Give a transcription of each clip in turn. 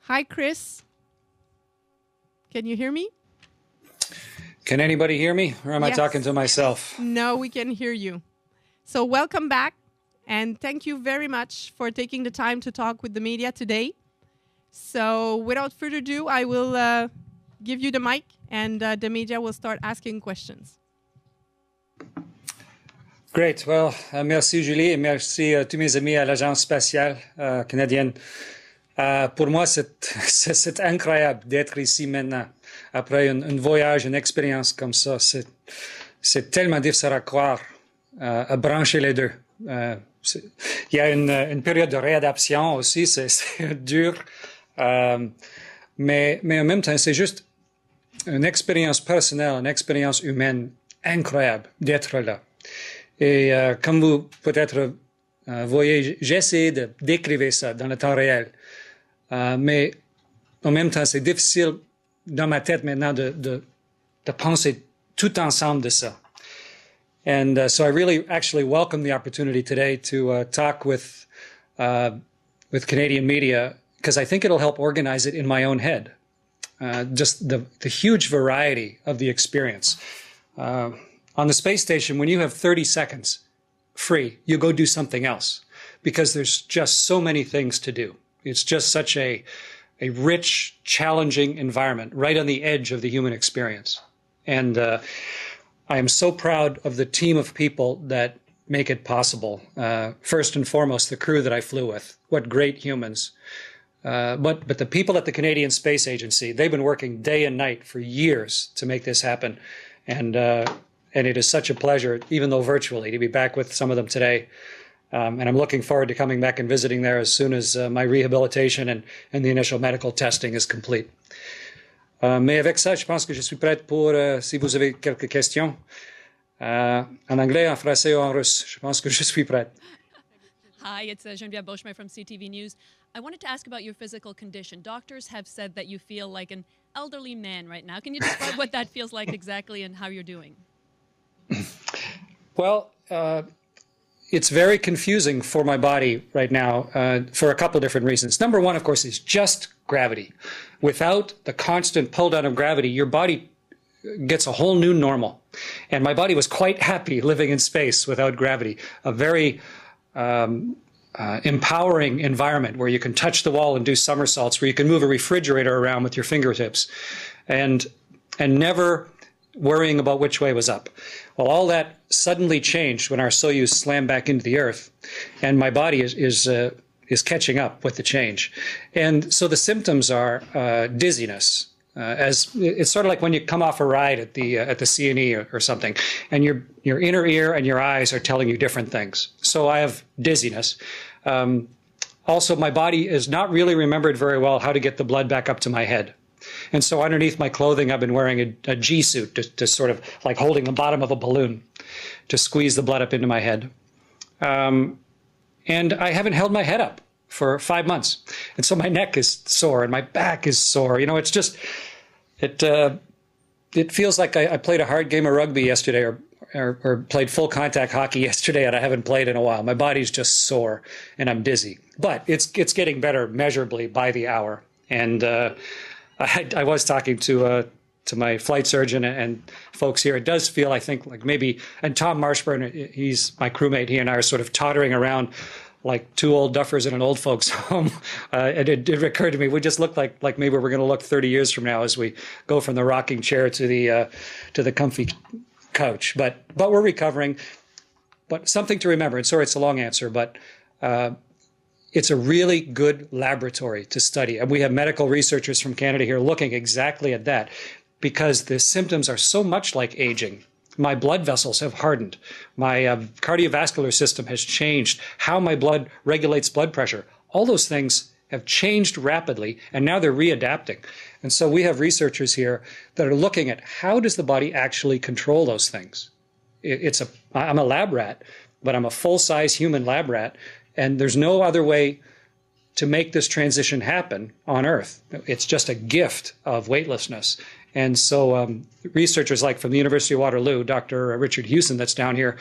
Hi, Chris. Can you hear me? Can anybody hear me, or am I talking to myself? No, we can hear you. So welcome back, and thank you very much for taking the time to talk with the media today. So without further ado, I will give you the mic, and the media will start asking questions. Great. Well, merci Julie, et merci tous mes amis à l'Agence spatiale canadienne. Pour moi, c'est incroyable d'être ici maintenant. Après un voyage, une expérience comme ça, c'est tellement difficile à croire, à brancher les deux. Il y a une période de réadaptation aussi, c'est dur. Mais en même temps, c'est juste une expérience personnelle, une expérience humaine incroyable d'être là. Et comme vous peut-être voyez, j'essaie de décrire ça dans le temps réel. Mais en même temps, c'est difficile dans ma tête maintenant de penser tout ensemble de ça. And so I really actually welcome the opportunity today to talk with Canadian media, because I think it'll help organize it in my own head. Just the huge variety of the experience. On the space station, when you have 30 seconds free, you go do something else, because there's just so many things to do. It's just such a rich, challenging environment right on the edge of the human experience. And I am so proud of the team of people that make it possible. First and foremost, the crew that I flew with. What great humans. But the people at the Canadian Space Agency, they've been working day and night for years to make this happen. And it is such a pleasure, even though virtually, to be back with some of them today. And I'm looking forward to coming back and visiting there as soon as my rehabilitation and the initial medical testing is complete. Mais avec ça, je pense que je suis prête pour, si vous avez quelques questions, en anglais, en français ou en russe. Je pense que je suis prête. Hi, it's Geneviève Beauchemin from CTV News. I wanted to ask about your physical condition. Doctors have said that you feel like an elderly man right now. Can you describe what that feels like exactly and how you're doing? Well, it's very confusing for my body right now for a couple of different reasons. Number one, of course, is just gravity. Without the constant pull down of gravity, your body gets a whole new normal. And my body was quite happy living in space without gravity. A very empowering environment where you can touch the wall and do somersaults, where you can move a refrigerator around with your fingertips, and never worrying about which way was up. Well, all that suddenly changed when our Soyuz slammed back into the Earth, and my body is catching up with the change. And so the symptoms are dizziness. As it's sort of like when you come off a ride at the CNE or something, and your inner ear and your eyes are telling you different things. So I have dizziness. Also, my body is not really remembered very well how to get the blood back up to my head. And so underneath my clothing, I've been wearing a G suit to sort of like holding the bottom of a balloon to squeeze the blood up into my head. And I haven't held my head up for 5 months. And so my neck is sore and my back is sore. You know, it's just, it feels like I played a hard game of rugby yesterday or played full contact hockey yesterday, and I haven't played in a while. My body's just sore and I'm dizzy, but it's getting better measurably by the hour. And I was talking to my flight surgeon and folks here. It does feel, I think, like maybe, and Tom Marshburn, he's my crewmate. He and I are sort of tottering around like two old duffers in an old folks home. And it occurred to me, we just look like maybe we're going to look 30 years from now as we go from the rocking chair to the comfy couch. But we're recovering. But something to remember, and sorry, it's a long answer, but it's a really good laboratory to study. And we have medical researchers from Canada here looking exactly at that, because the symptoms are so much like aging. My blood vessels have hardened. My cardiovascular system has changed. How my blood regulates blood pressure. All those things have changed rapidly, and now they're readapting. And so we have researchers here that are looking at how does the body actually control those things. I'm a lab rat, but I'm a full-size human lab rat, and there's no other way to make this transition happen on Earth. It's just a gift of weightlessness. And so researchers like from the University of Waterloo, Dr. Richard Hewson, that's down here,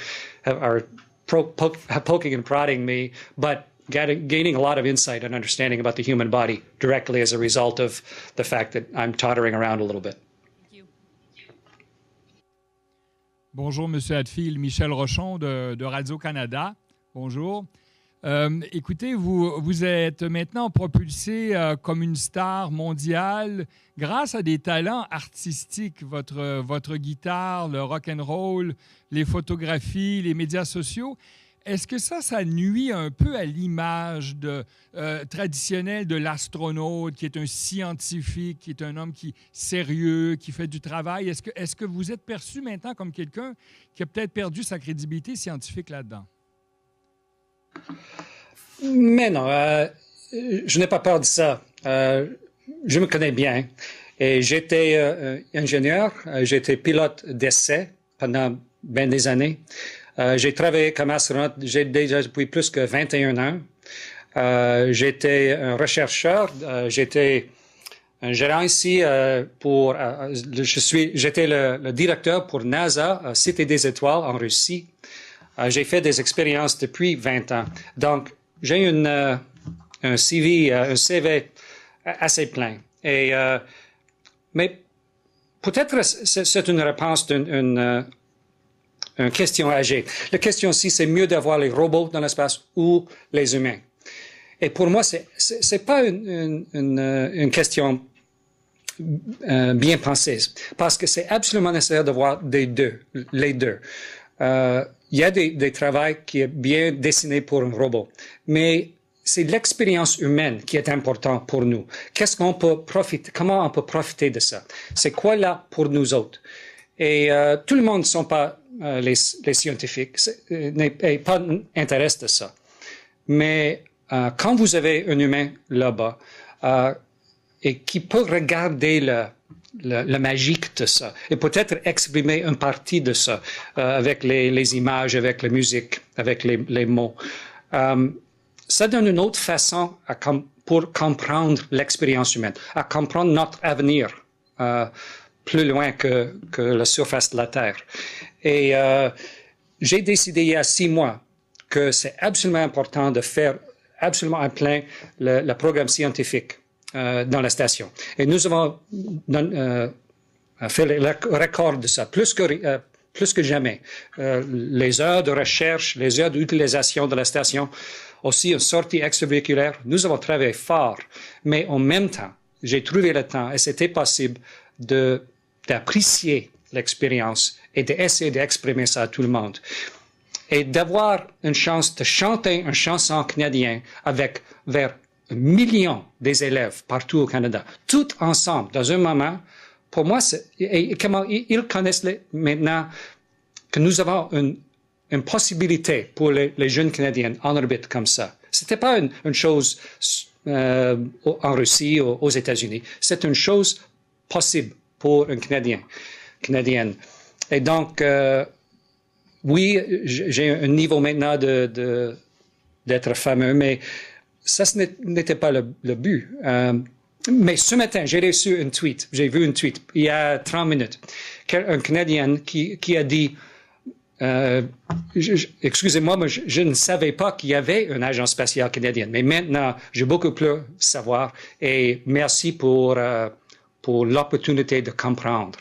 are poking and prodding me. But gaining a lot of insight and understanding about the human body directly as a result of the fact that I'm tottering around a little bit. Thank you. Bonjour, M. Hadfield. Michel Rochon de Radio-Canada. Bonjour. Écoutez, vous êtes maintenant propulsé comme une star mondiale grâce à des talents artistiques, votre guitare, le rock and roll, les photographies, les médias sociaux. Est-ce que ça nuit un peu à l'image traditionnelle de l'astronaute, qui est un scientifique, qui est un homme sérieux, qui fait du travail? Est-ce que vous êtes perçu maintenant comme quelqu'un qui a peut-être perdu sa crédibilité scientifique là-dedans? Mais non, je n'ai pas peur de ça. Je me connais bien. Et j'étais ingénieur, j'étais pilote d'essai pendant bien des années. J'ai travaillé comme astronaute, j'ai déjà depuis plus que 21 ans. J'étais un rechercheur, j'étais un gérant ici j'étais le directeur pour NASA, Cité des Étoiles en Russie. J'ai fait des expériences depuis 20 ans. Donc, j'ai un CV assez plein. Mais peut-être c'est une réponse d'une question âgée. La question aussi, c'est mieux d'avoir les robots dans l'espace ou les humains. Et pour moi, c'est pas une question bien pensée, parce que c'est absolument nécessaire d'avoir les deux. Il y a des travaux qui est bien dessinés pour un robot, mais c'est l'expérience humaine qui est importante pour nous. Comment on peut profiter de ça? C'est quoi là pour nous autres? Et tout le monde ne sont pas les scientifiques, n'est pas intéressé de ça. Mais quand vous avez un humain là-bas et qui peut regarder la magie de ça, et peut-être exprimer une partie de ça avec les images, avec la musique, avec les mots. Ça donne une autre façon pour comprendre l'expérience humaine, à comprendre notre avenir plus loin que la surface de la Terre. Et j'ai décidé il y a 6 mois que c'est absolument important de faire absolument à plein le programme scientifique dans la station. Et nous avons fait le record de ça, plus que jamais. Les heures de recherche, les heures d'utilisation de la station, aussi une sortie extravéhiculaire. Nous avons travaillé fort, mais en même temps, j'ai trouvé le temps, et c'était possible, d'apprécier l'expérience et d'essayer d'exprimer ça à tout le monde. Et d'avoir une chance de chanter une chanson canadienne vers 1 million des élèves partout au Canada, tout ensemble, dans un moment, pour moi, comment ils connaissent maintenant que nous avons une possibilité pour les jeunes Canadiens en orbite comme ça. C'était pas une chose en Russie ou aux États-Unis. C'est une chose possible pour un Canadienne. Et donc, oui, j'ai un niveau maintenant d'être fameux, mais ça, ce n'était pas le but. Mais ce matin, j'ai reçu un tweet. J'ai vu un tweet il y a 30 minutes. Un Canadien qui a dit, excusez-moi, mais je ne savais pas qu'il y avait une agence spatiale canadienne. Mais maintenant, j'ai beaucoup plus savoir. Et merci pour l'opportunité de comprendre.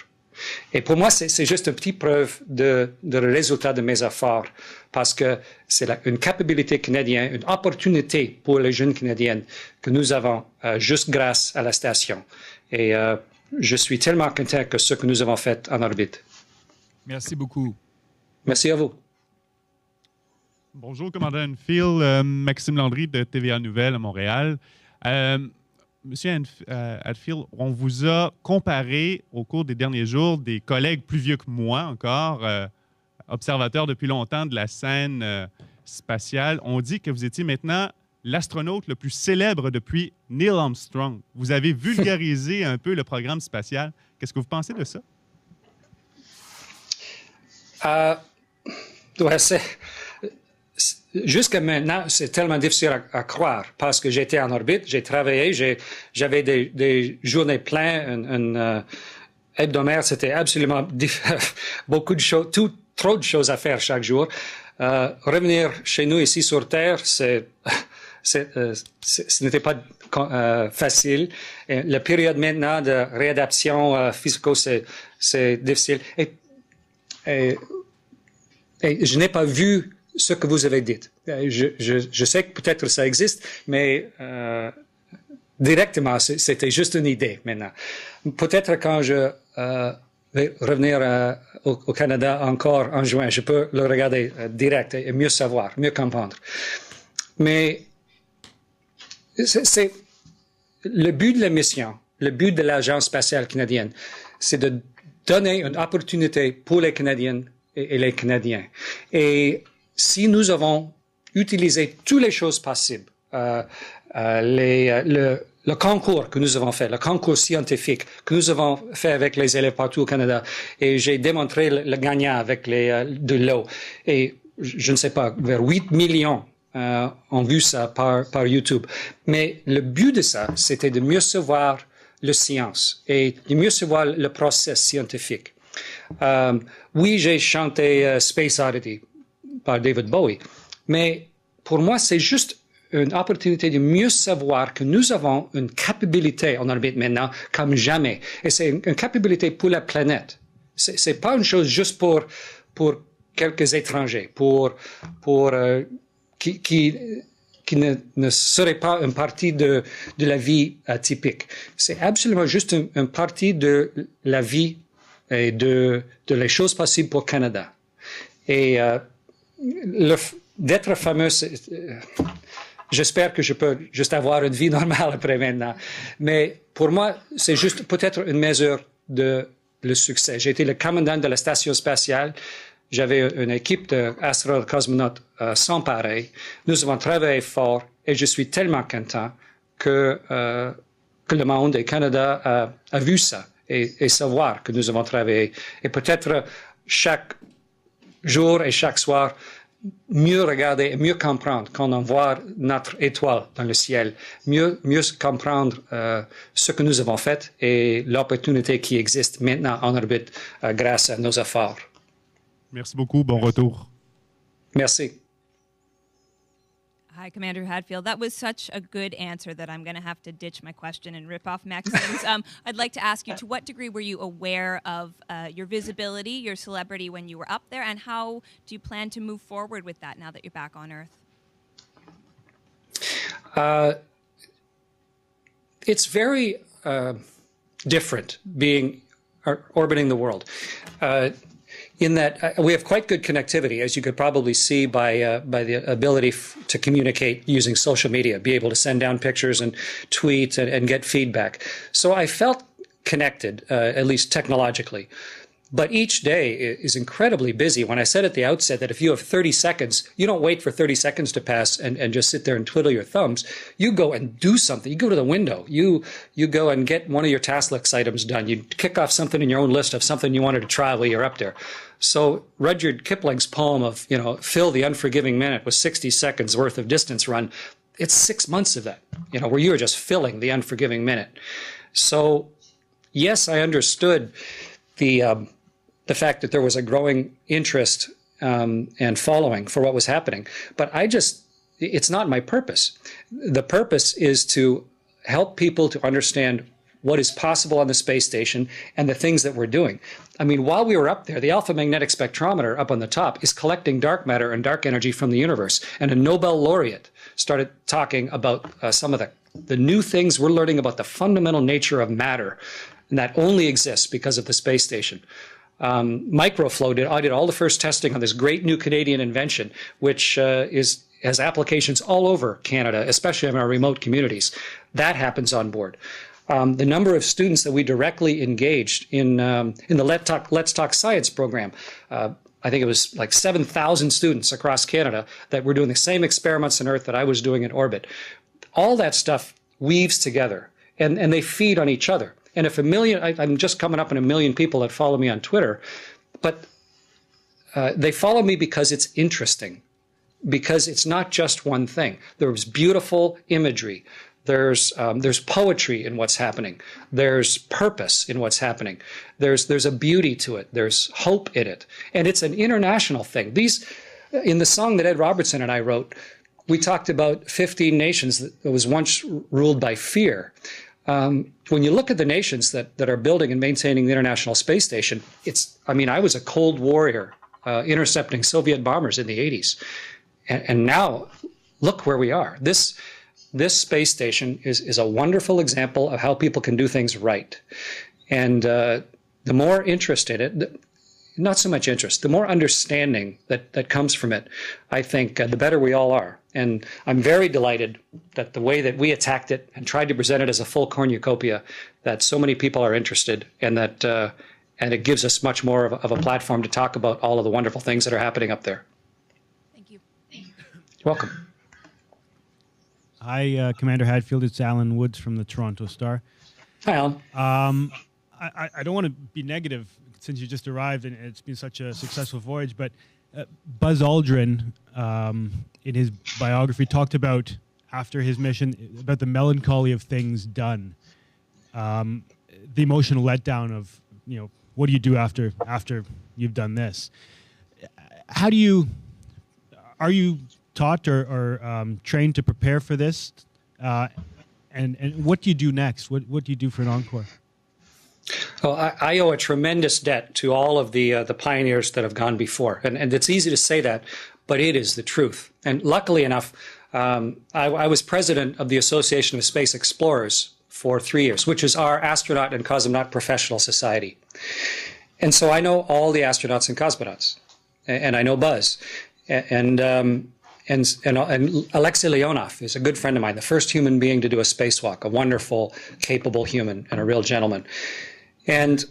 Et pour moi, c'est juste une petite preuve de résultat de mes efforts, parce que c'est une capacité canadienne, une opportunité pour les jeunes Canadiennes que nous avons juste grâce à la station. Et je suis tellement content que ce que nous avons fait en orbite. Merci beaucoup. Merci à vous. Bonjour, commandant Hadfield. Maxime Landry de TVA Nouvelles à Montréal. Monsieur Hadfield, on vous a comparé au cours des derniers jours des collègues plus vieux que moi encore, observateurs depuis longtemps de la scène spatiale. On dit que vous étiez maintenant l'astronaute le plus célèbre depuis Neil Armstrong. Vous avez vulgarisé un peu le programme spatial. Qu'est-ce que vous pensez de ça? Ouais, jusqu'à maintenant, c'est tellement difficile à croire parce que j'étais en orbite, j'ai travaillé, j'avais des journées pleines, hebdomadaire, c'était absolument beaucoup de choses, trop de choses à faire chaque jour. Revenir chez nous ici sur Terre, c'est ce n'était pas facile. Et la période maintenant de réadaptation physico, c'est difficile. Et je n'ai pas vu ce que vous avez dit. Je sais que peut-être ça existe, mais directement, c'était juste une idée maintenant. Peut-être quand je vais revenir au Canada encore en juin, je peux le regarder direct et mieux savoir, mieux comprendre. Mais c'est le but de la mission, le but de l'Agence spatiale canadienne, c'est de donner une opportunité pour les Canadiennes et les Canadiens. Et si nous avons utilisé toutes les choses possibles, le concours que nous avons fait, le concours scientifique que nous avons fait avec les élèves partout au Canada, et j'ai démontré le gagnant avec de l'eau. Et je ne sais pas, vers 8 millions ont vu ça par YouTube. Mais le but de ça, c'était de mieux savoir la science et de mieux savoir le processus scientifique. Oui, j'ai chanté Space Oddity par David Bowie, mais pour moi, c'est juste une opportunité de mieux savoir que nous avons une capacité en orbite maintenant comme jamais. Et c'est une capacité pour la planète. C'est pas une chose juste pour quelques étrangers, qui ne serait pas une partie de la vie typique. C'est absolument juste une partie de la vie et de les choses possibles pour le Canada. Et d'être fameux, j'espère que je peux juste avoir une vie normale après maintenant. Mais pour moi, c'est juste peut-être une mesure de le succès. J'ai été le commandant de la station spatiale. J'avais une équipe d'astronautes cosmonautes sans pareil. Nous avons travaillé fort et je suis tellement content que le monde et Canada a vu ça et savoir que nous avons travaillé. Et peut-être chaque jour et chaque soir, mieux regarder et mieux comprendre quand on voit notre étoile dans le ciel, mieux comprendre ce que nous avons fait et l'opportunité qui existe maintenant en orbite grâce à nos efforts. Merci beaucoup. Bon retour. Merci. Hi, Commander Hadfield. That was such a good answer that I'm going to have to ditch my question and rip off Maxine's. I'd like to ask you, to what degree were you aware of your visibility, your celebrity when you were up there, and how do you plan to move forward with that now that you're back on Earth? It's very different orbiting the world. In that we have quite good connectivity, as you could probably see by the ability to communicate using social media, be able to send down pictures and tweet and get feedback. So I felt connected, at least technologically. But each day is incredibly busy. When I said at the outset that if you have 30 seconds, you don't wait for 30 seconds to pass and just sit there and twiddle your thumbs. You go and do something. You go to the window. You go and get one of your task list items done. You kick off something in your own list of something you wanted to try while you're up there. So Rudyard Kipling's poem of, fill the unforgiving minute with 60 seconds worth of distance run, it's 6 months of that, where you are just filling the unforgiving minute. So yes, I understood the fact that there was a growing interest and following for what was happening. But it's not my purpose. The purpose is to help people to understand what is possible on the space station and the things that we're doing. I mean, while we were up there, the alpha magnetic spectrometer up on the top is collecting dark matter and dark energy from the universe. And a Nobel laureate started talking about some of the new things we're learning about the fundamental nature of matter, and that only exists because of the space station. Microflow I did all the first testing on this great new Canadian invention, which has applications all over Canada, especially in our remote communities. That happens on board. The number of students that we directly engaged in the Let's Talk Science program, I think it was like 7,000 students across Canada that were doing the same experiments on Earth that I was doing in orbit. All that stuff weaves together, and they feed on each other. And if I'm just coming up on 1 million people that follow me on Twitter, but they follow me because it's interesting, because it's not just one thing. There's beautiful imagery. There's poetry in what's happening. There's purpose in what's happening. There's a beauty to it. There's hope in it. And it's an international thing. In the song that Ed Robertson and I wrote, we talked about 15 nations that was once ruled by fear. When you look at the nations that are building and maintaining the International Space Station, I was a Cold Warrior intercepting Soviet bombers in the 80s. And now, look where we are. This space station is a wonderful example of how people can do things right. And the more interest in it, not so much interest, the more understanding that comes from it, I think the better we all are. And I'm very delighted that the way that we attacked it and tried to present it as a full cornucopia, that so many people are interested, and that and it gives us much more of a platform to talk about all of the wonderful things that are happening up there. Thank you. You're welcome. Hi, Commander Hadfield. It's Alan Woods from the Toronto Star. Hi, Alan. I don't want to be negative since you just arrived and it's been such a successful voyage, but Buzz Aldrin, in his biography, talked about, after his mission, about the melancholy of things done, the emotional letdown of, what do you do after you've done this? Are you taught or trained to prepare for this? And what do you do next? What do you do for an encore? Well, I owe a tremendous debt to all of the pioneers that have gone before. And it's easy to say that, but it is the truth. And luckily enough, I was president of the Association of Space Explorers for 3 years, which is our astronaut and cosmonaut professional society. And so I know all the astronauts and cosmonauts, and I know Buzz. And Alexei Leonov is a good friend of mine, the first human being to do a spacewalk, a wonderful, capable human and a real gentleman. And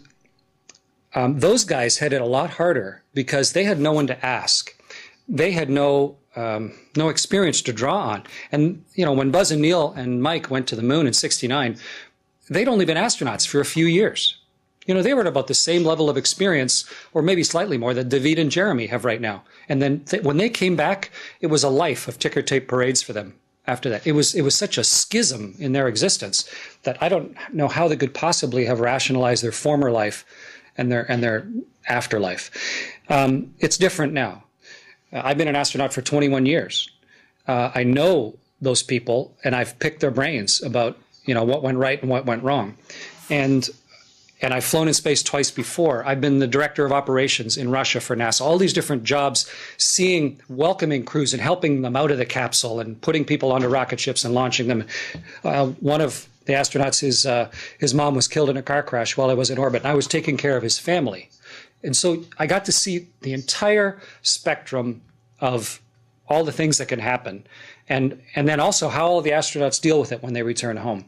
those guys had it a lot harder because they had no one to ask. They had no experience to draw on. And, when Buzz and Neil and Mike went to the moon in '69, they'd only been astronauts for a few years. They were at about the same level of experience, or maybe slightly more, that David and Jeremy have right now. And then when they came back, it was a life of ticker tape parades for them after that. It was such a schism in their existence that I don't know how they could possibly have rationalized their former life and their afterlife. It's different now. I've been an astronaut for 21 years. I know those people, and I've picked their brains about what went right and what went wrong. And I've flown in space twice before. I've been the director of operations in Russia for NASA, all these different jobs, welcoming crews and helping them out of the capsule and putting people onto rocket ships and launching them. One of the astronauts, his mom was killed in a car crash while I was in orbit, and I was taking care of his family. And so I got to see the entire spectrum of all the things that can happen, and then also how all the astronauts deal with it when they return home.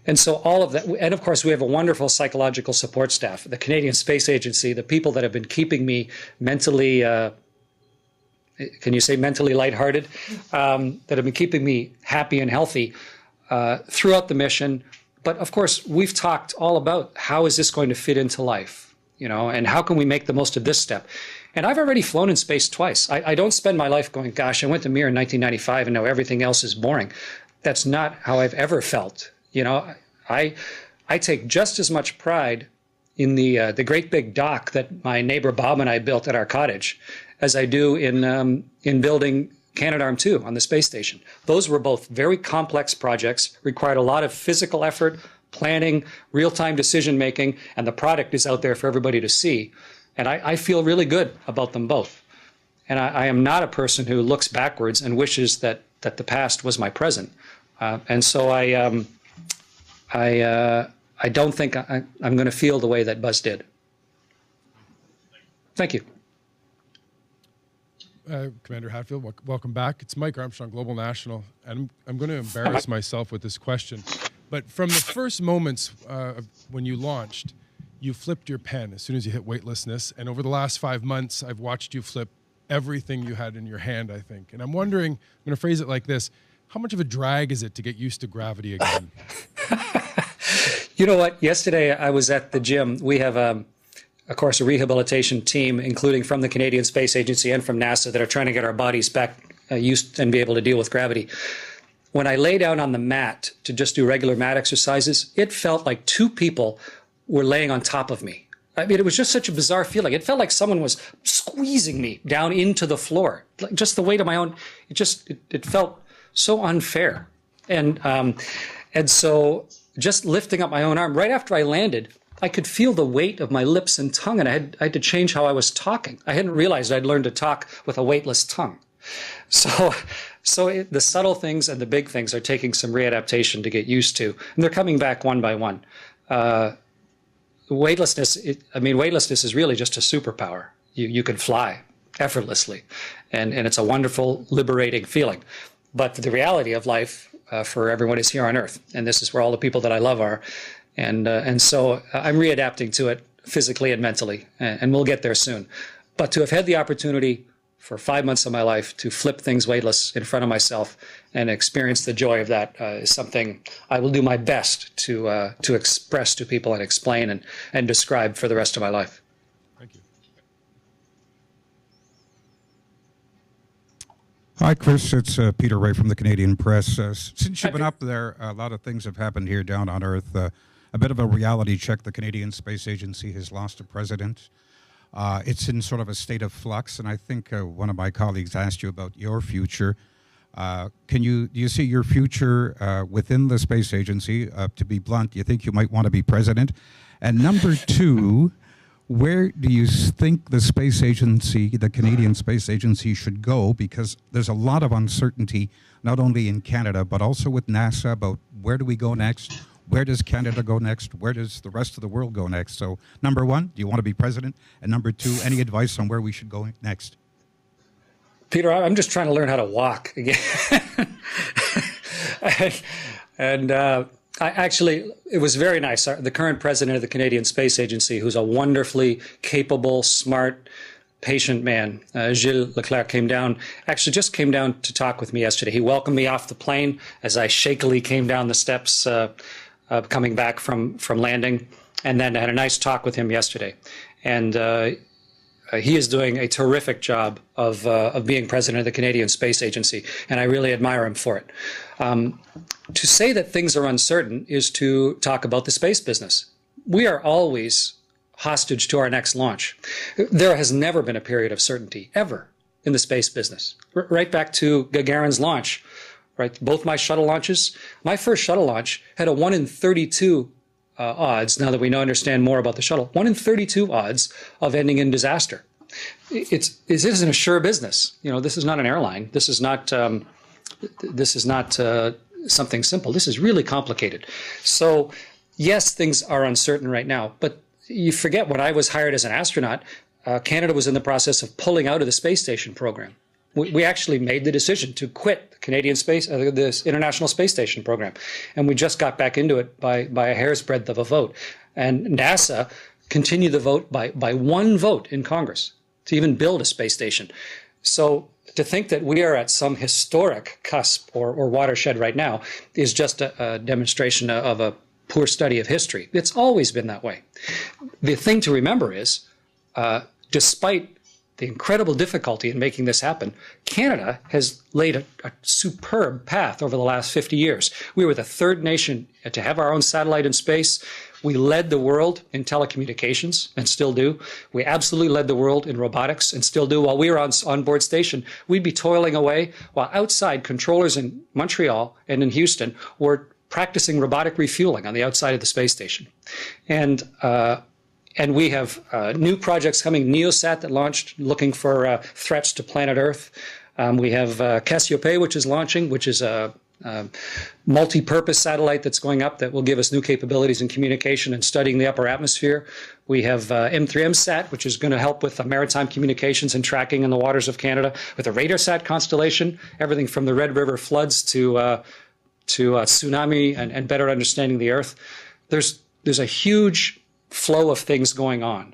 And so all of that, and of course we have a wonderful psychological support staff, the Canadian Space Agency, the people that have been keeping me mentally, can you say mentally lighthearted, that have been keeping me happy and healthy throughout the mission. But of course, we've talked all about how is this going to fit into life, and how can we make the most of this step. And I've already flown in space twice. I don't spend my life going, gosh, I went to Mir in 1995 and now everything else is boring. That's not how I've ever felt. I take just as much pride in the great big dock that my neighbor Bob and I built at our cottage as I do in building Canadarm2 on the space station. Those were both very complex projects, required a lot of physical effort, planning, real-time decision-making, and the product is out there for everybody to see. And I feel really good about them both. And I am not a person who looks backwards and wishes that the past was my present. And so I don't think I'm going to feel the way that Buzz did. Thank you. Commander Hadfield, welcome back. It's Mike Armstrong, Global National, and I'm going to embarrass myself with this question. But from the first moments when you launched, you flipped your pen as soon as you hit weightlessness, and over the last 5 months, I've watched you flip everything you had in your hand, I think. And I'm wondering, I'm going to phrase it like this, how much of a drag is it to get used to gravity again? You know what? Yesterday I was at the gym. We have, of course, a rehabilitation team, including from the Canadian Space Agency and from NASA, that are trying to get our bodies back used and be able to deal with gravity. When I lay down on the mat to just do regular mat exercises, it felt like two people were laying on top of me. I mean, it was just such a bizarre feeling. It felt like someone was squeezing me down into the floor. Like just the weight of my own, it felt so unfair. And so just lifting up my own arm, right after I landed, I could feel the weight of my lips and tongue, and I had to change how I was talking. I hadn't realized I'd learned to talk with a weightless tongue. So the subtle things and the big things are taking some readaptation to get used to, and they're coming back one by one. Weightlessness is really just a superpower. You can fly effortlessly, and it's a wonderful, liberating feeling. But the reality of life for everyone is here on Earth, and this is where all the people that I love are. And so I'm readapting to it physically and mentally, and we'll get there soon. But to have had the opportunity for 5 months of my life to flip things weightless in front of myself and experience the joy of that is something I will do my best to express to people and explain and describe for the rest of my life. Thank you. Hi, Chris. It's Peter Ray from the Canadian Press. Since you've been up there, a lot of things have happened here down on Earth. A bit of a reality check. The Canadian Space Agency has lost a president. It's in sort of a state of flux, and I think one of my colleagues asked you about your future. Do you see your future within the space agency? To be blunt, do you think you might want to be president? And number two, where do you think the space agency, the Canadian Space Agency, should go? Because there's a lot of uncertainty, not only in Canada, but also with NASA about where do we go next? Where does Canada go next? Where does the rest of the world go next? So, number one, do you want to be president? And number two, any advice on where we should go next? Peter, I'm just trying to learn how to walk again. It was very nice. The current president of the Canadian Space Agency, who's a wonderfully capable, smart, patient man, Gilles Leclerc, came down to talk with me yesterday. He welcomed me off the plane as I shakily came down the steps coming back from landing, and then I had a nice talk with him yesterday. And he is doing a terrific job of being president of the Canadian Space Agency, and I really admire him for it. To say that things are uncertain is to talk about the space business. We are always hostage to our next launch. There has never been a period of certainty, ever, in the space business. Right back to Gagarin's launch, right? Both my shuttle launches, my first shuttle launch had a 1 in 32 odds, now that we understand more about the shuttle, 1 in 32 odds of ending in disaster. It isn't a sure business. This is not an airline. This is not something simple. This is really complicated. So yes, things are uncertain right now, but you forget when I was hired as an astronaut, Canada was in the process of pulling out of the space station program. We actually made the decision to quit the Canadian space, this International Space Station program, and we just got back into it by a hair's breadth of a vote. And NASA continued the vote by one vote in Congress to even build a space station. So to think that we are at some historic cusp or watershed right now is just a demonstration of a poor study of history. It's always been that way. The thing to remember is, despite the incredible difficulty in making this happen, Canada has laid a superb path over the last 50 years. We were the third nation to have our own satellite in space. We led the world in telecommunications and still do. We absolutely led the world in robotics and still do. While we were on board station, we'd be toiling away while outside controllers in Montreal and in Houston were practicing robotic refueling on the outside of the space station. And we have new projects coming, NEOSat that launched looking for threats to planet Earth. We have Cassiope, which is launching, which is a multi-purpose satellite that's going up that will give us new capabilities in communication and studying the upper atmosphere. We have M3MSat, which is going to help with maritime communications and tracking in the waters of Canada, with a RadarSat constellation, everything from the Red River floods to tsunami and better understanding the Earth. There's a huge flow of things going on.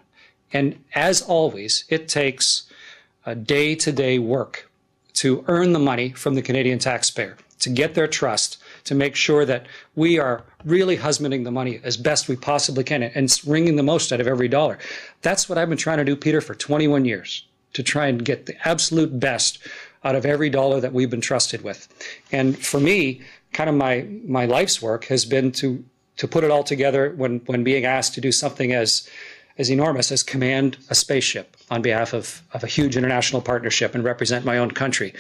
And as always, it takes a day-to-day work to earn the money from the Canadian taxpayer, to get their trust, to make sure that we are really husbanding the money as best we possibly can and wringing the most out of every dollar. That's what I've been trying to do, Peter, for 21 years, to try and get the absolute best out of every dollar that we've been trusted with. And for me, kind of my life's work has been to put it all together when being asked to do something as as enormous as command a spaceship on behalf of a huge international partnership and represent my own country.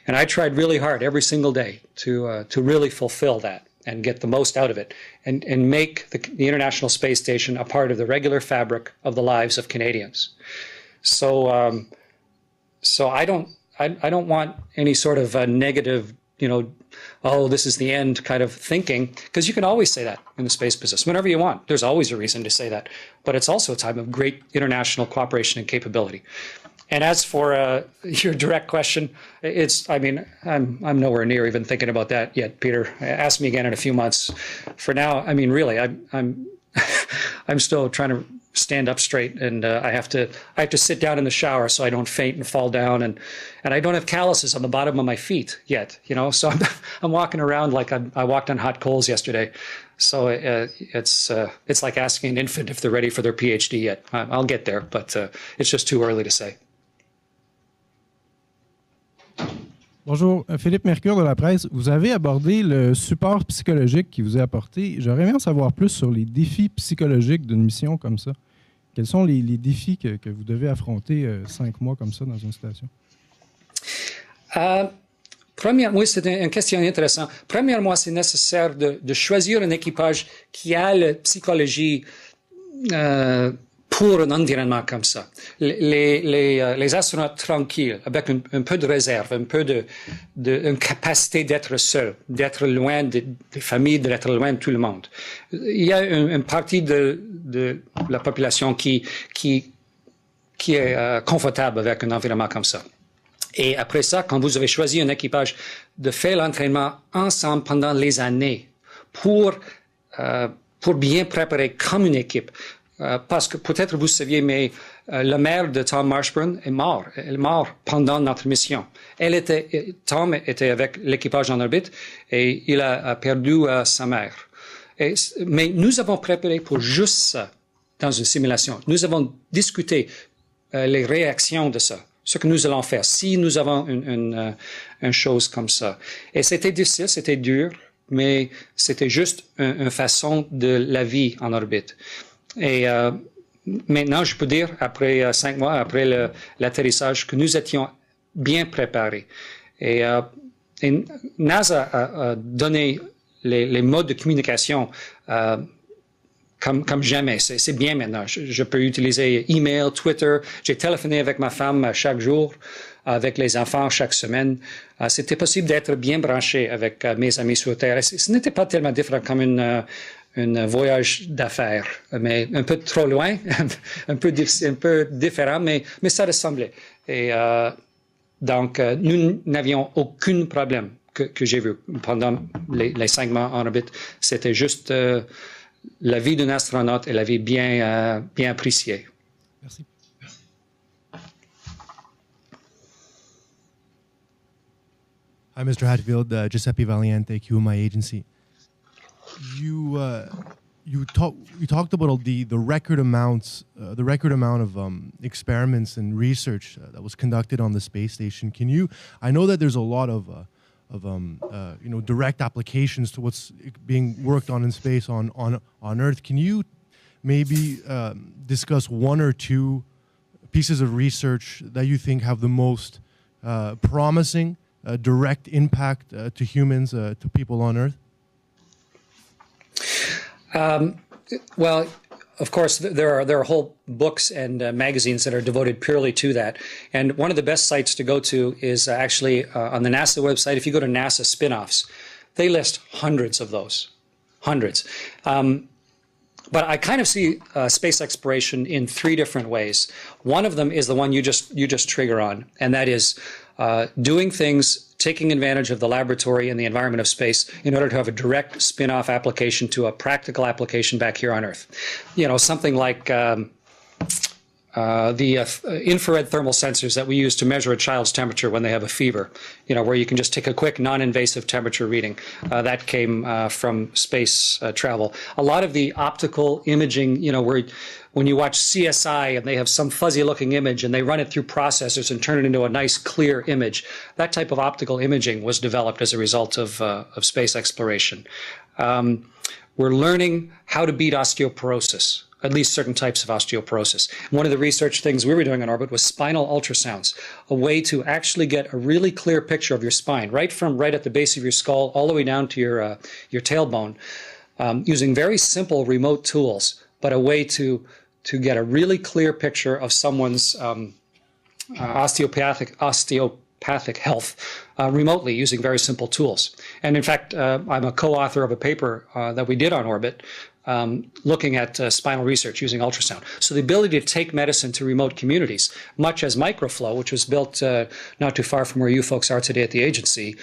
And I tried really hard every single day to really fulfill that and get the most out of it and make the International Space Station a part of the regular fabric of the lives of Canadians. So, so I don't want any sort of negative, oh, this is the end kind of thinking, because you can always say that in the space business whenever you want. There's always a reason to say that, but it's also a time of great international cooperation and capability. And as for your direct question, I'm nowhere near even thinking about that yet, Peter. Ask me again in a few months. For now, really, I'm still trying to stand up straight, and I have to sit down in the shower so I don't faint and fall down, and I don't have calluses on the bottom of my feet yet, So I'm walking around like I walked on hot coals yesterday. So it's like asking an infant if they're ready for their PhD yet. I'll get there, but it's just too early to say. Bonjour, Philippe Mercure de la Presse. Vous avez abordé le support psychologique qui vous est apporté. J'aurais aimé en savoir plus sur les défis psychologiques d'une mission comme ça. Quels sont les défis que vous devez affronter 5 mois comme ça dans une station? Oui, c'est une question intéressante. Premièrement, c'est nécessaire de choisir un équipage qui a la psychologie pour un environnement comme ça. Les astronautes tranquilles, avec un peu de réserve, un peu une capacité d'être seul, d'être loin des familles, d'être loin de tout le monde. Il y a une partie de la population qui est confortable avec un environnement comme ça. Et après ça, quand vous avez choisi un équipage, de faire l'entraînement ensemble pendant les années pour bien préparer comme une équipe. Parce que peut-être vous saviez, mais la mère de Tom Marshburn est mort. Elle est morte pendant notre mission. Tom était avec l'équipage en orbite et il a perdu sa mère. Mais nous avons préparé pour juste ça dans une simulation. Nous avons discuté les réactions de ça, ce que nous allons faire si nous avons une chose comme ça. Et c'était difficile, c'était dur, mais c'était juste une façon de la vie en orbite. Et maintenant, je peux dire, après 5 mois, après l'atterrissage, que nous étions bien préparés. Et NASA a donné les modes de communication comme jamais. C'est bien maintenant. Je peux utiliser email, Twitter. J'ai téléphoné avec ma femme chaque jour, avec les enfants chaque semaine. C'était possible d'être bien branché avec mes amis sur Terre. Ce n'était pas tellement différent comme un voyage d'affaires, mais un peu trop loin, un peu différent, mais ça ressemblait. Et donc, nous n'avions aucun problème que j'ai vu pendant les 5 mois en orbite. C'était juste la vie d'un astronaute et la vie bien appréciée. Merci. Hi, Mr. Hatfield. Giuseppe Valiente, QMI Agency. You talked about the record amounts, the record amount of experiments and research that was conducted on the space station. I know that there's a lot of direct applications to what's being worked on in space on Earth. Can you maybe discuss 1 or 2 pieces of research that you think have the most promising direct impact to humans, to people on Earth? Well, of course, there are whole books and magazines that are devoted purely to that. And one of the best sites to go to is actually on the NASA website. If you go to NASA spinoffs, they list hundreds of those, hundreds. But I kind of see space exploration in 3 different ways. One of them is the one you just trigger on, and that is doing things, taking advantage of the laboratory and the environment of space in order to have a direct spin-off application to a practical application back here on Earth. Something like the infrared thermal sensors that we use to measure a child's temperature when they have a fever, where you can just take a quick non-invasive temperature reading. That came from space travel. A lot of the optical imaging, where when you watch CSI and they have some fuzzy looking image and they run it through processors and turn it into a nice clear image, that type of optical imaging was developed as a result of space exploration. We're learning how to beat osteoporosis. at least certain types of osteoporosis. One of the research things we were doing on orbit was spinal ultrasounds, a way to actually get a really clear picture of your spine, right at the base of your skull all the way down to your tailbone, using very simple remote tools, but a way to get a really clear picture of someone's osteopathic health remotely using very simple tools. And in fact, I'm a co-author of a paper that we did on orbit looking at spinal research using ultrasound. So the ability to take medicine to remote communities, much as Microflow, which was built not too far from where you folks are today at the agency,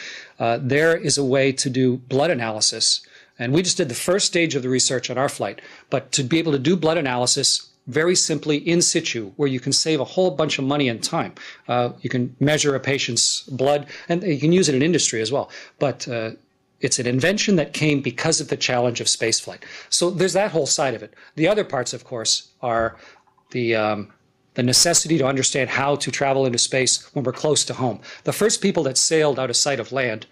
there is a way to do blood analysis. And we just did the first stage of the research on our flight. But to be able to do blood analysis very simply in situ, where you can save a whole bunch of money and time. You can measure a patient's blood, and you can use it in industry as well. But it's an invention that came because of the challenge of spaceflight. So there's that whole side of it. The other parts, of course, are the necessity to understand how to travel into space when we're close to home. The first people that sailed out of sight of land,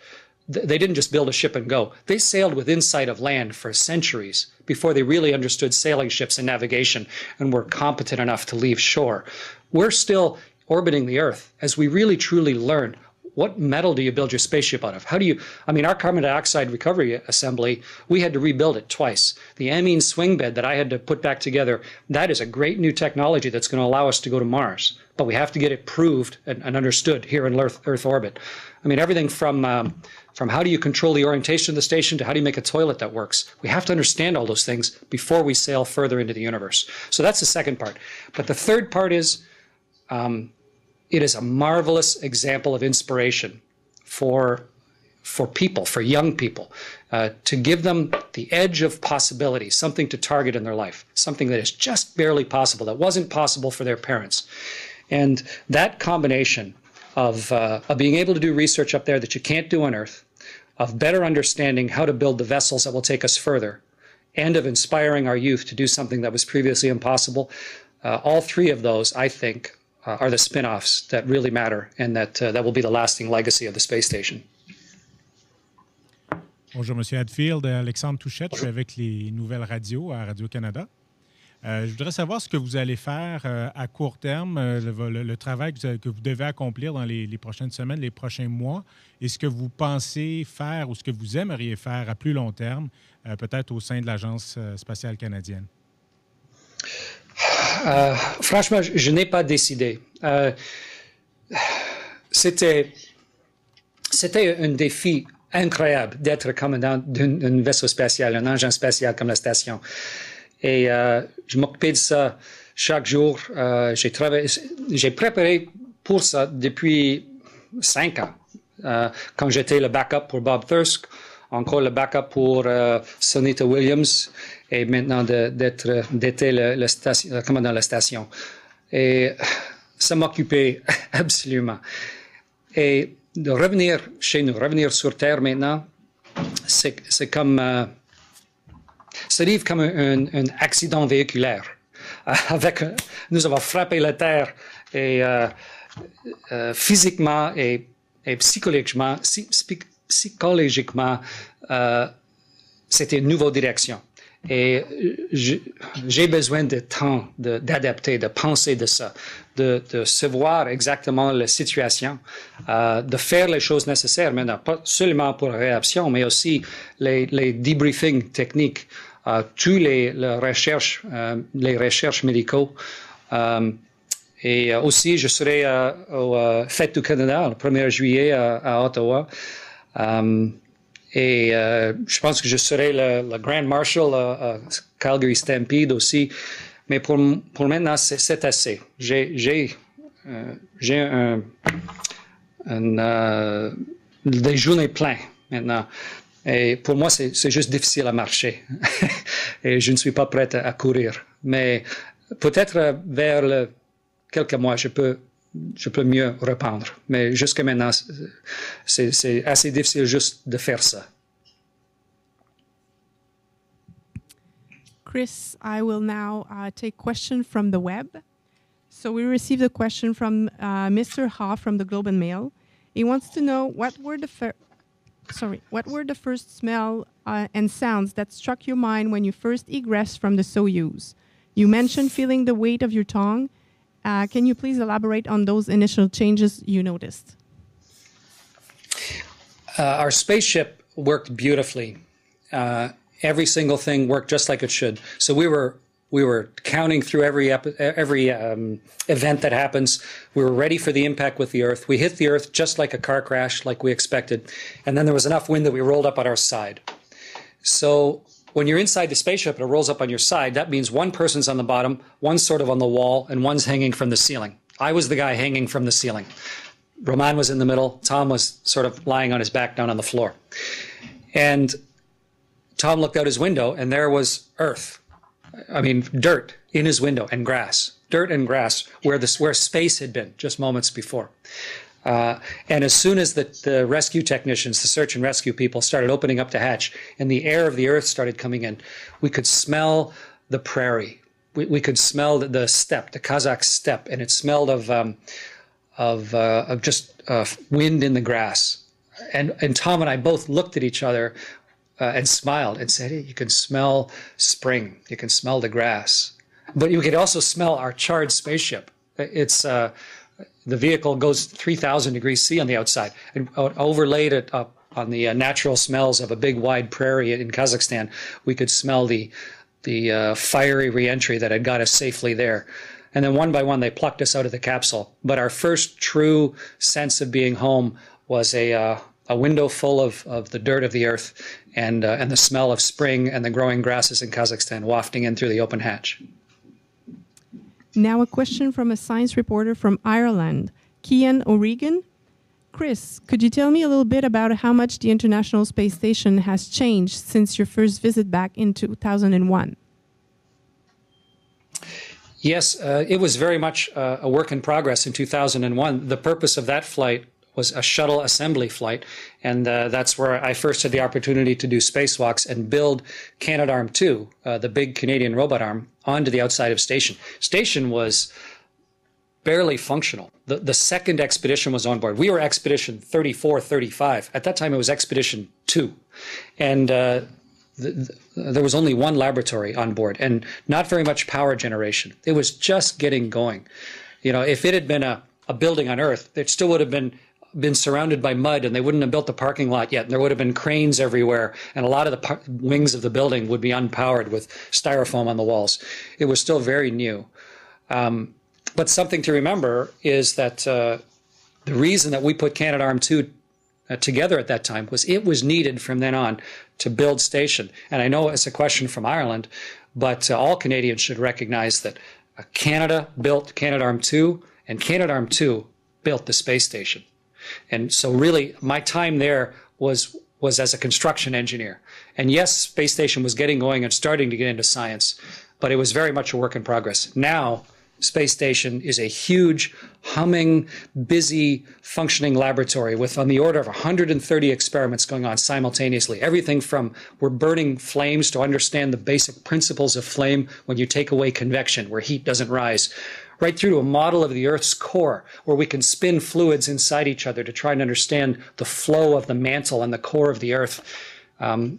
they didn't just build a ship and go. They sailed within sight of land for centuries before they really understood sailing ships and navigation and were competent enough to leave shore. We're still orbiting the Earth as we really truly learn what metal do you build your spaceship out of? How do you, our carbon dioxide recovery assembly, we had to rebuild it twice. The amine swing bed that I had to put back together, that is a great new technology that's going to allow us to go to Mars. But we have to get it proved and understood here in Earth orbit. Everything from how do you control the orientation of the station to how do you make a toilet that works. We have to understand all those things before we sail further into the universe. So that's the second part. But the third part is, it is a marvelous example of inspiration for people, for young people, to give them the edge of possibility, something to target in their life, something that is just barely possible, that wasn't possible for their parents. And that combination of being able to do research up there that you can't do on Earth, of better understanding how to build the vessels that will take us further, and of inspiring our youth to do something that was previously impossible, all three of those, I think, are the spin-offs that really matter and that will be the lasting legacy of the space station. Bonjour, M. Hadfield. Alexandre Touchette, je suis avec les nouvelles radios à Radio-Canada. Je voudrais savoir ce que vous allez faire à court terme, le travail que vous devez accomplir dans les prochaines semaines, les prochains mois, et ce que vous pensez faire ou ce que vous aimeriez faire à plus long terme, peut-être au sein de l'Agence spatiale canadienne. Franchement, je n'ai pas décidé. C'était un défi incroyable d'être commandant d'un vaisseau spatial, un engin spatial comme la station. Et je m'occupais de ça chaque jour. J'ai préparé pour ça depuis 5 ans. Quand j'étais le backup pour Bob Thirsk, encore le backup pour Sunita Williams, et maintenant d'être le commandant de la station. Et ça m'occupait absolument. Et de revenir chez nous, revenir sur Terre maintenant, c'est comme... ça arrive comme un accident véhiculaire. Nous avons frappé la Terre et physiquement et psychologiquement, c'était une nouvelle direction. Et j'ai besoin de temps d'adapter, de penser de ça, de savoir exactement la situation, de faire les choses nécessaires maintenant, pas seulement pour la réaction, mais aussi les debriefings techniques, tous les recherches médicaux. Et aussi, je serai au Fête du Canada le 1er juillet à Ottawa. Et je pense que je serai le Grand Marshal à Calgary Stampede aussi. Mais pour maintenant, c'est assez. J'ai des journées pleines maintenant. Et pour moi, c'est juste difficile à marcher. Et je ne suis pas prête à courir. Mais peut-être vers quelques mois, je peux mieux reprendre. Mais jusqu'à maintenant, c'est assez difficile juste de faire ça. Chris, I will now take question from the web. So we received a question from Mr. Ha from the Globe and Mail. He wants to know what were the first smell and sounds that struck your mind when you first egressed from the Soyuz? You mentioned feeling the weight of your tongue. Can you please elaborate on those initial changes you noticed? Our spaceship worked beautifully. Every single thing worked just like it should. So we were counting through every event that happens. We were ready for the impact with the Earth. We hit the Earth just like a car crash, like we expected. And then there was enough wind that we rolled up on our side. So when you're inside the spaceship and it rolls up on your side, that means one person's on the bottom, one's sort of on the wall, and one's hanging from the ceiling. I was the guy hanging from the ceiling. Roman was in the middle. Tom was sort of lying on his back down on the floor. And Tom looked out his window, and there was Earth. I mean, dirt in his window and grass. Dirt and grass where space had been just moments before. And as soon as the rescue technicians, the search and rescue people started opening up the hatch and the air of the Earth started coming in, we could smell the prairie. We could smell the steppe, the Kazakh steppe, and it smelled of just wind in the grass. And Tom and I both looked at each other and smiled and said, hey, you can smell spring. You can smell the grass. But you could also smell our charred spaceship. It's the vehicle goes 3,000 degrees C on the outside, and overlaid it up on the natural smells of a big wide prairie in Kazakhstan. We could smell the fiery reentry that had got us safely there. And then one by one, they plucked us out of the capsule. But our first true sense of being home was a window full of the dirt of the Earth and the smell of spring and the growing grasses in Kazakhstan wafting in through the open hatch. Now a question from a science reporter from Ireland, Cian O'Regan. Chris, could you tell me a little bit about how much the International Space Station has changed since your first visit back in 2001? Yes, it was very much a work in progress in 2001. The purpose of that flight was a shuttle assembly flight, and that's where I first had the opportunity to do spacewalks and build Canadarm2, the big Canadian robot arm, onto the outside of Station. Station was barely functional. The second expedition was on board. We were Expedition 34, 35. At that time, it was Expedition 2. And there was only one laboratory on board and not very much power generation. It was just getting going. You know, if it had been a building on Earth, it still would have been surrounded by mud, and they wouldn't have built the parking lot yet. And there would have been cranes everywhere, and a lot of the wings of the building would be unpowered with styrofoam on the walls. It was still very new. But something to remember is that the reason that we put Canadarm2 together at that time was it was needed from then on to build Station. And I know it's a question from Ireland, but all Canadians should recognize that Canada built Canadarm2, and Canadarm2 built the space station. And so really, my time there was as a construction engineer. And yes, space station was getting going and starting to get into science, but it was very much a work in progress. Now, space station is a huge, humming, busy, functioning laboratory with on the order of 130 experiments going on simultaneously. Everything from we're burning flames to understand the basic principles of flame when you take away convection, where heat doesn't rise, right through to a model of the Earth's core, where we can spin fluids inside each other to try and understand the flow of the mantle and the core of the Earth.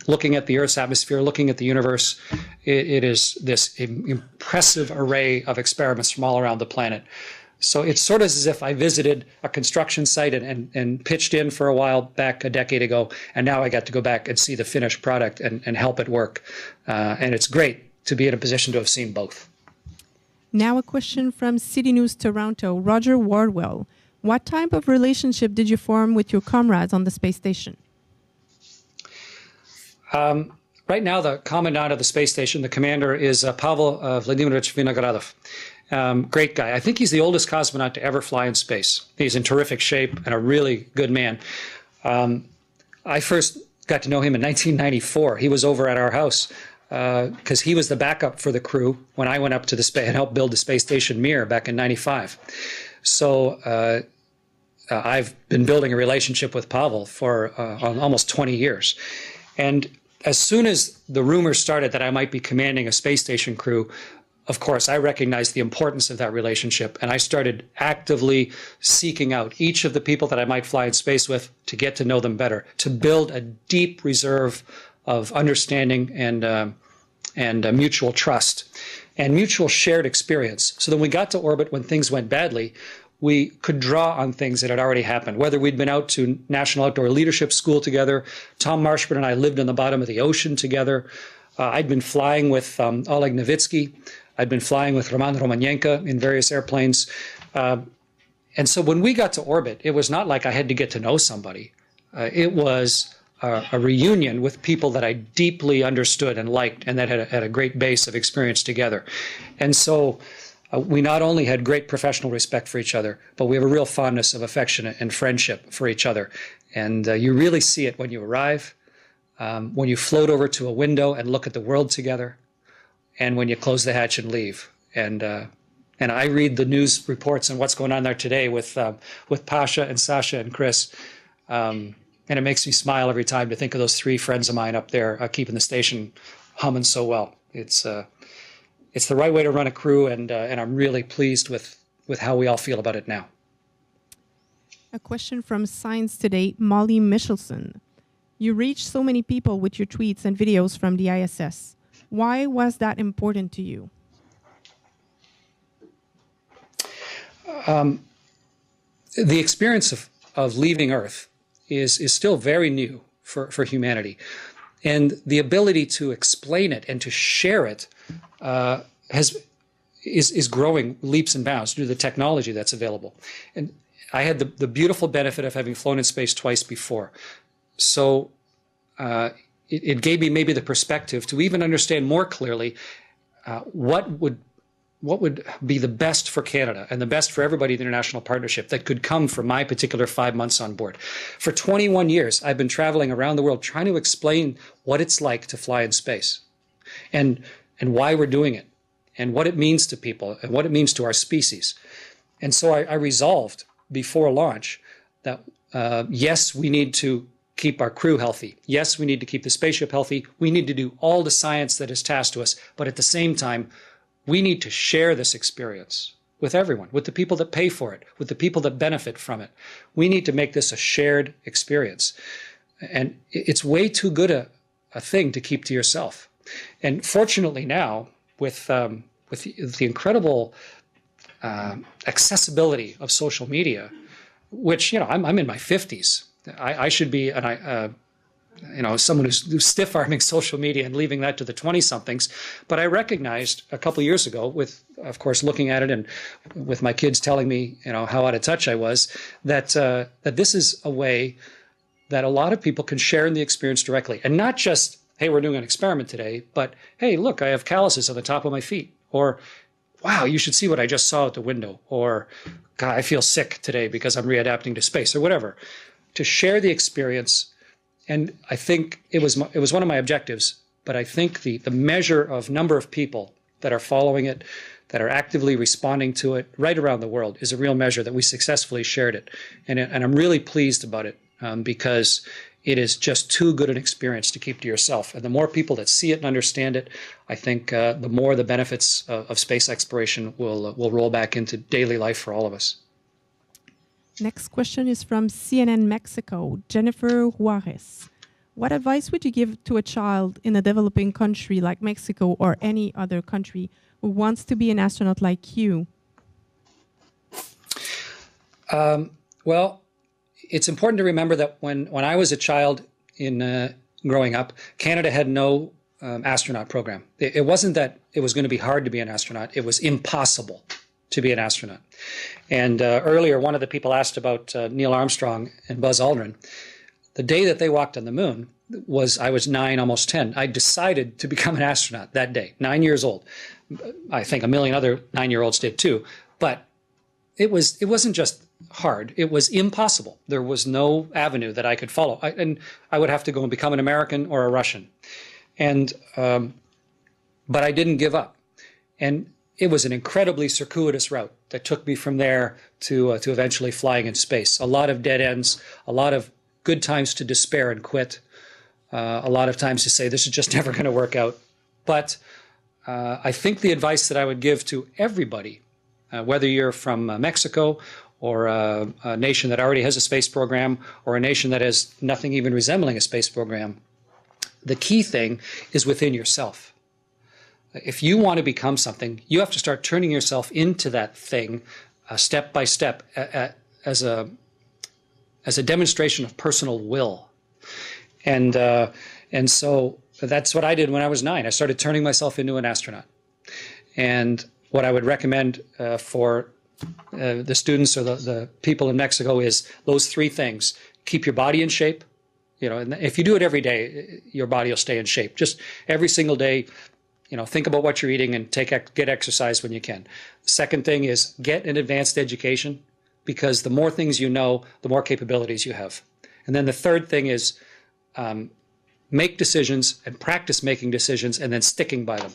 Looking at the Earth's atmosphere, looking at the universe, it is this impressive array of experiments from all around the planet. So it's sort of as if I visited a construction site and pitched in for a while back a decade ago, and now I got to go back and see the finished product and help it work. And it's great to be in a position to have seen both. Now a question from City News Toronto, Roger Wardwell. What type of relationship did you form with your comrades on the space station? Right now, the commandant of the space station, the commander, is Pavel Vladimirovich Vinogradov. Great guy. I think he's the oldest cosmonaut to ever fly in space. He's in terrific shape and a really good man. I first got to know him in 1994. He was over at our house because he was the backup for the crew when I went up to the space and helped build the space station Mir back in 95. So I've been building a relationship with Pavel for almost 20 years. And as soon as the rumors started that I might be commanding a space station crew, of course, I recognized the importance of that relationship, and I started actively seeking out each of the people that I might fly in space with to get to know them better, to build a deep reserve of understanding and mutual trust. and mutual shared experience. So then we got to orbit when things went badly. We could draw on things that had already happened, whether we'd been out to National Outdoor Leadership School together. Tom Marshburn and I lived on the bottom of the ocean together. I'd been flying with Oleg Novitsky. I'd been flying with Roman Romanenko in various airplanes. And so when we got to orbit, it was not like I had to get to know somebody. It was a reunion with people that I deeply understood and liked, and that had a great base of experience together. And so we not only had great professional respect for each other, but we have a real fondness of affection and friendship for each other. And you really see it when you arrive, when you float over to a window and look at the world together, and when you close the hatch and leave. And I read the news reports and what's going on there today with Pasha and Sasha and Chris. And it makes me smile every time to think of those three friends of mine up there keeping the station humming so well. It's the right way to run a crew, and I'm really pleased with how we all feel about it now. A question from Science Today, Molly Michelson. You reach so many people with your tweets and videos from the ISS. Why was that important to you? The experience of leaving Earth is still very new for humanity. And the ability to explain it and to share it is growing leaps and bounds due to the technology that's available. And I had the beautiful benefit of having flown in space twice before. So it gave me maybe the perspective to even understand more clearly what would be the best for Canada and the best for everybody in the international partnership that could come from my particular 5 months on board. For 21 years, I've been traveling around the world trying to explain what it's like to fly in space and why we're doing it and what it means to people and what it means to our species. And so I resolved before launch that, yes, we need to keep our crew healthy. Yes, we need to keep the spaceship healthy. We need to do all the science that is tasked to us. But at the same time, we need to share this experience with everyone, with the people that pay for it, with the people that benefit from it. We need to make this a shared experience. And it's way too good a thing to keep to yourself. And fortunately now, with the incredible accessibility of social media, which, I'm in my 50s. I should be someone who's stiff-arming social media and leaving that to the 20-somethings. But I recognized a couple of years ago, with, of course, looking at it and with my kids telling me, how out of touch I was, that this is a way that a lot of people can share in the experience directly. And not just, hey, we're doing an experiment today, but, hey, look, I have calluses on the top of my feet. Or, wow, you should see what I just saw out the window. Or, God, I feel sick today because I'm readapting to space, or whatever. To share the experience. And I think it was one of my objectives, but I think the measure of number of people that are following it, that are actively responding to it right around the world is a real measure that we successfully shared it. And I'm really pleased about it because it is just too good an experience to keep to yourself. And the more people that see it and understand it, I think the more the benefits of space exploration will roll back into daily life for all of us. Next question is from CNN Mexico, Jennifer Juarez. What advice would you give to a child in a developing country like Mexico or any other country who wants to be an astronaut like you? Well, it's important to remember that when I was a child in growing up, Canada had no astronaut program. It wasn't that it was going to be hard to be an astronaut. It was impossible to be an astronaut. And earlier, one of the people asked about Neil Armstrong and Buzz Aldrin. The day that they walked on the moon I was 9, almost 10. I decided to become an astronaut that day, 9 years old. I think a million other 9-year-olds did too. But it wasn't just hard. It was impossible. There was no avenue that I could follow. I would have to go and become an American or a Russian. And but I didn't give up. And it was an incredibly circuitous route that took me from there to eventually flying in space. A lot of dead ends, a lot of good times to despair and quit, a lot of times to say this is just never going to work out. But I think the advice that I would give to everybody, whether you're from Mexico or a nation that already has a space program or a nation that has nothing even resembling a space program, the key thing is within yourself. If you want to become something, you have to start turning yourself into that thing step by step as a demonstration of personal will. And so that's what I did when I was 9. I started turning myself into an astronaut. And what I would recommend for the students or the people in Mexico is those 3 things. Keep your body in shape. And if you do it every day, your body will stay in shape. Just every single day, think about what you're eating and get exercise when you can. Second thing is get an advanced education, because the more things you know, the more capabilities you have. And then the third thing is make decisions and practice making decisions and then sticking by them.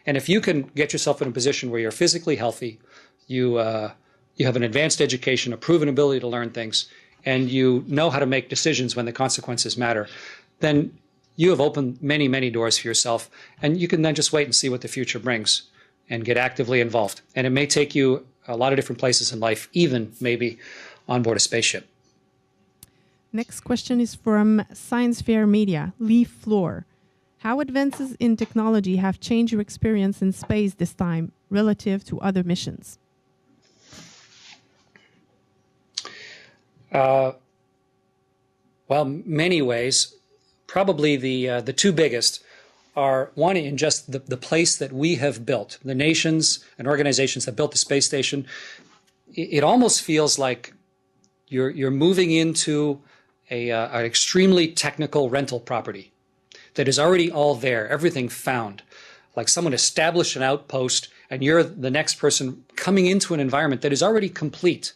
And if you can get yourself in a position where you're physically healthy, you have an advanced education, a proven ability to learn things, and you know how to make decisions when the consequences matter, then you have opened many, many doors for yourself, and you can then just wait and see what the future brings and get actively involved. And it may take you a lot of different places in life, even maybe on board a spaceship. Next question is from Science Fair Media, Lee Floor. How advances in technology have changed your experience in space this time relative to other missions? Well, many ways. Probably the 2 biggest are, one, in just the place that we have built, the nations and organizations that built the space station. It almost feels like you're moving into an extremely technical rental property that is already all there, everything found. Like someone established an outpost, and you're the next person coming into an environment that is already complete.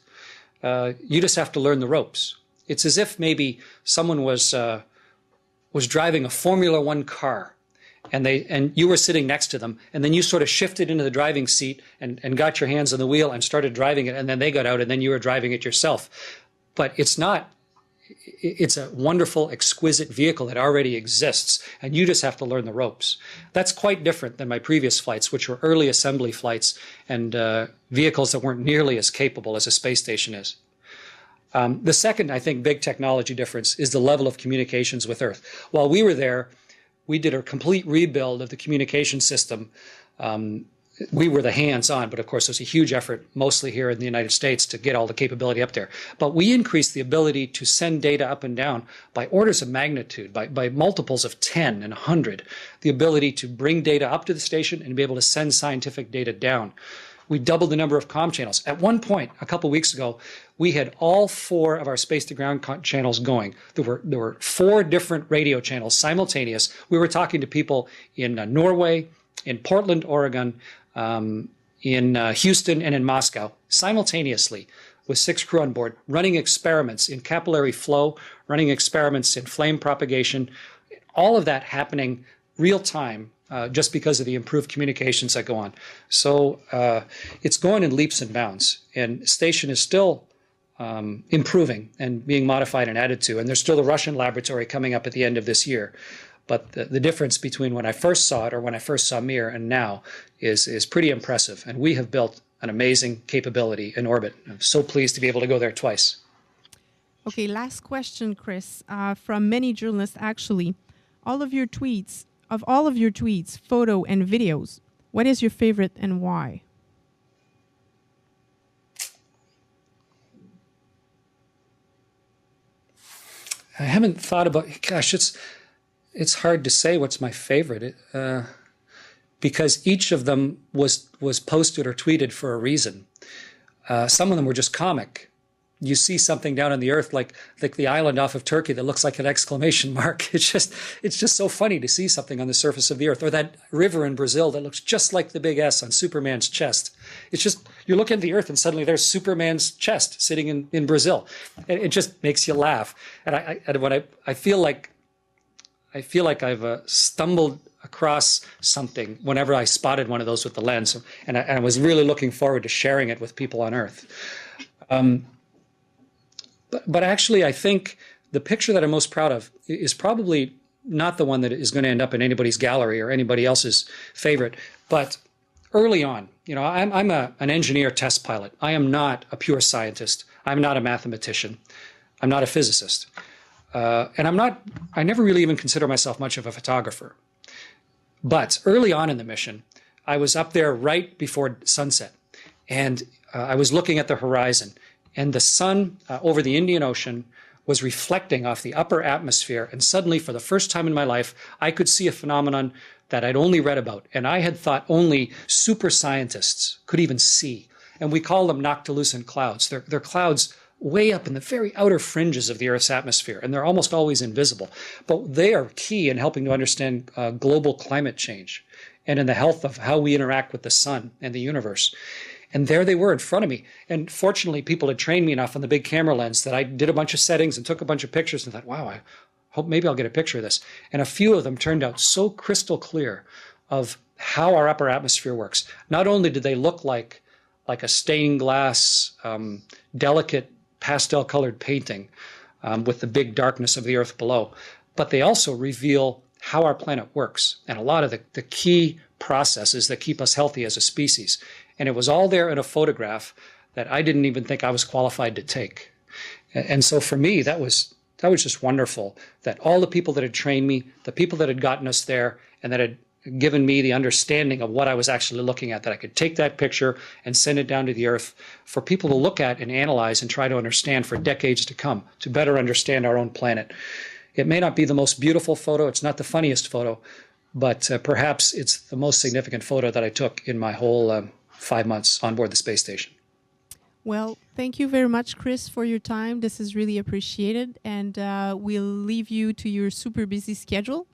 You just have to learn the ropes. It's as if maybe someone was driving a Formula One car, and you were sitting next to them, and then you sort of shifted into the driving seat and got your hands on the wheel and started driving it, and then they got out, and then you were driving it yourself. But it's a wonderful, exquisite vehicle that already exists, and you just have to learn the ropes. That's quite different than my previous flights, which were early assembly flights and vehicles that weren't nearly as capable as a space station is. The second, I think, big technology difference is the level of communications with Earth. While we were there, we did a complete rebuild of the communication system. We were the hands-on, but of course, there's a huge effort, mostly here in the United States, to get all the capability up there. But we increased the ability to send data up and down by orders of magnitude, by multiples of 10 and 100, the ability to bring data up to the station and be able to send scientific data down. We doubled the number of comm channels. At one point, a couple weeks ago, we had all 4 of our space-to-ground channels going. There were 4 different radio channels simultaneous. We were talking to people in Norway, in Portland, Oregon, in Houston, and in Moscow, simultaneously, with 6 crew on board, running experiments in capillary flow, running experiments in flame propagation, all of that happening real time, just because of the improved communications that go on. So it's going in leaps and bounds, and station is still improving and being modified and added to, and there's still the Russian laboratory coming up at the end of this year. But the difference between when I first saw it, or when I first saw Mir, and now is pretty impressive. And we have built an amazing capability in orbit. I'm so pleased to be able to go there twice. Okay, last question, Chris, from many journalists, actually. Of all of your tweets, photo and videos, what is your favorite and why? I haven't thought about, gosh, it's hard to say what's my favorite, because each of them was posted or tweeted for a reason. Some of them were just comic. You see something down on the Earth, like the island off of Turkey that looks like an exclamation mark. It's just so funny to see something on the surface of the Earth, or that river in Brazil that looks just like the big S on Superman's chest. It's just, you look at the Earth and suddenly there's Superman's chest sitting in Brazil. It just makes you laugh. And I feel like I've stumbled across something whenever I spotted one of those with the lens, and I was really looking forward to sharing it with people on Earth. But actually, I think the picture that I'm most proud of is probably not the one that is going to end up in anybody's gallery or anybody else's favorite. But early on, I'm an engineer test pilot. I am not a pure scientist. I'm not a mathematician. I'm not a physicist. And I never really even consider myself much of a photographer. But early on in the mission, I was up there right before sunset, and I was looking at the horizon, and the sun over the Indian Ocean was reflecting off the upper atmosphere. And suddenly, for the first time in my life, I could see a phenomenon that I'd only read about. And I had thought only super scientists could even see. And we call them noctilucent clouds. They're clouds way up in the very outer fringes of the Earth's atmosphere, and they're almost always invisible. But they are key in helping to understand global climate change and in the health of how we interact with the sun and the universe. And there they were in front of me. And fortunately, people had trained me enough on the big camera lens that I did a bunch of settings and took a bunch of pictures and thought, wow, I hope maybe I'll get a picture of this. And a few of them turned out so crystal clear of how our upper atmosphere works. Not only did they look like a stained glass, delicate pastel-colored painting with the big darkness of the Earth below, but they also reveal how our planet works and a lot of the key processes that keep us healthy as a species. And it was all there in a photograph that I didn't even think I was qualified to take. And so for me, that was just wonderful, that all the people that had trained me, the people that had gotten us there, and that had given me the understanding of what I was actually looking at, that I could take that picture and send it down to the Earth for people to look at and analyze and try to understand for decades to come, to better understand our own planet. It may not be the most beautiful photo, it's not the funniest photo, but perhaps it's the most significant photo that I took in my whole 5 months on board the space station. Well, thank you very much, Chris, for your time. This is really appreciated, and we'll leave you to your super busy schedule.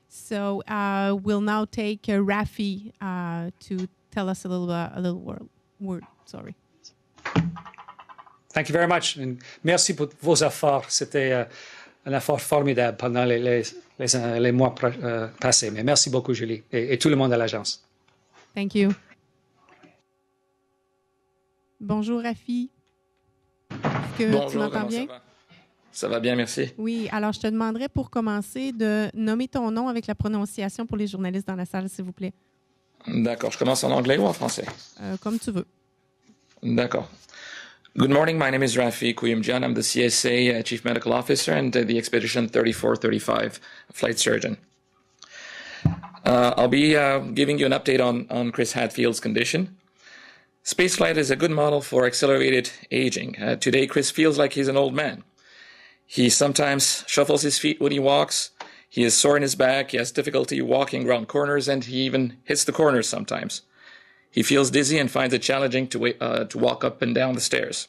So we'll now take Rafi to tell us a little word. Sorry. Thank you very much. And merci pour vos efforts. C'était un effort formidable pendant les mois passés. Mais merci beaucoup, Julie, et tout le monde à l'agence. Thank you. Bonjour, Rafi. Est-ce que tu m'entends bien? Ça va bien, merci. Oui, alors je te demanderais pour commencer de nommer ton nom avec la prononciation pour les journalistes dans la salle, s'il vous plaît. D'accord, je commence en anglais ou en français? Comme tu veux. D'accord. Good morning, my name is Rafi Kuyumjan. I'm the CSA Chief Medical Officer and the Expedition 3435 flight surgeon. I'll be giving you an update on Chris Hadfield's condition. Spaceflight is a good model for accelerated aging. Today, Chris feels like he's an old man. He sometimes shuffles his feet when he walks. He is sore in his back. He has difficulty walking around corners, and he even hits the corners sometimes. He feels dizzy and finds it challenging to walk up and down the stairs.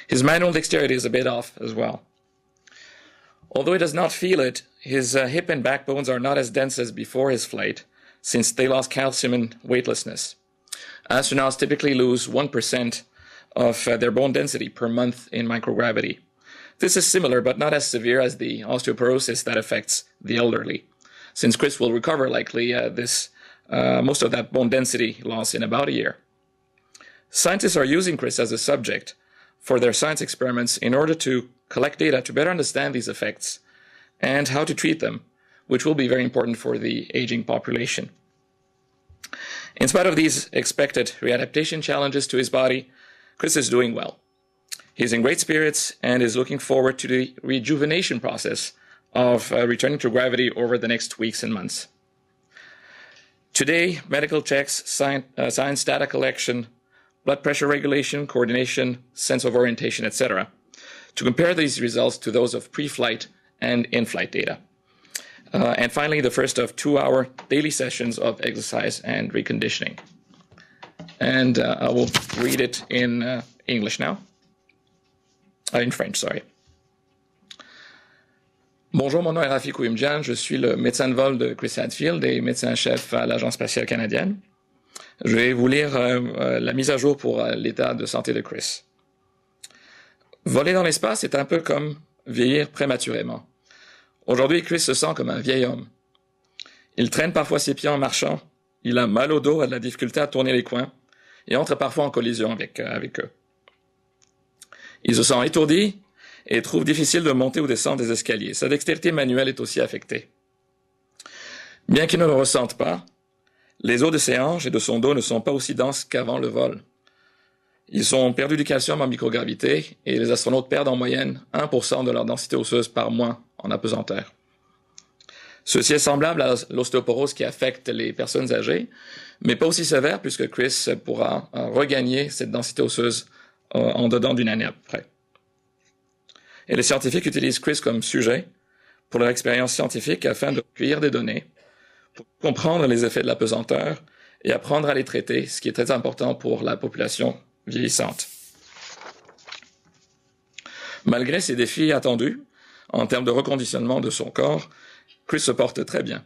His manual dexterity is a bit off as well. Although he does not feel it, his hip and back bones are not as dense as before his flight, since they lost calcium and weightlessness. Astronauts typically lose 1% of their bone density per month in microgravity. This is similar but not as severe as the osteoporosis that affects the elderly, since Chris will recover likely most of that bone density loss in about a year. Scientists are using Chris as a subject for their science experiments in order to collect data to better understand these effects and how to treat them, which will be very important for the aging population. In spite of these expected readaptation challenges to his body, Chris is doing well. He's in great spirits and is looking forward to the rejuvenation process of returning to gravity over the next weeks and months. Today, medical checks, science data collection, blood pressure regulation, coordination, sense of orientation, etc., to compare these results to those of pre-flight and in-flight data. And finally, the first of 2-hour daily sessions of exercise and reconditioning. And I will read it in English now. In French, sorry. Bonjour, mon nom est Rafi Kuyumjan. Je suis le médecin de vol de Chris Hadfield et médecin-chef à l'Agence spatiale canadienne. Je vais vous lire la mise à jour pour l'état de santé de Chris. Voler dans l'espace est un peu comme vieillir prématurément. Aujourd'hui, Chris se sent comme un vieil homme. Il traîne parfois ses pieds en marchant, il a mal au dos, a de la difficulté à tourner les coins et entre parfois en collision avec eux. Il se sent étourdi et trouve difficile de monter ou descendre des escaliers. Sa dextérité manuelle est aussi affectée. Bien qu'il ne le ressente pas, les os de ses hanches et de son dos ne sont pas aussi denses qu'avant le vol. Ils ont perdu du calcium en microgravité et les astronautes perdent en moyenne 1% de leur densité osseuse par mois en apesanteur. Ceci est semblable à l'ostéoporose qui affecte les personnes âgées, mais pas aussi sévère puisque Chris pourra regagner cette densité osseuse en dedans d'une année à peu près. Et les scientifiques utilisent Chris comme sujet pour leur expérience scientifique afin de recueillir des données, pour comprendre les effets de la pesanteur et apprendre à les traiter, ce qui est très important pour la population vieillissante. Malgré ces défis attendus, en termes de reconditionnement de son corps, Chris se porte très bien.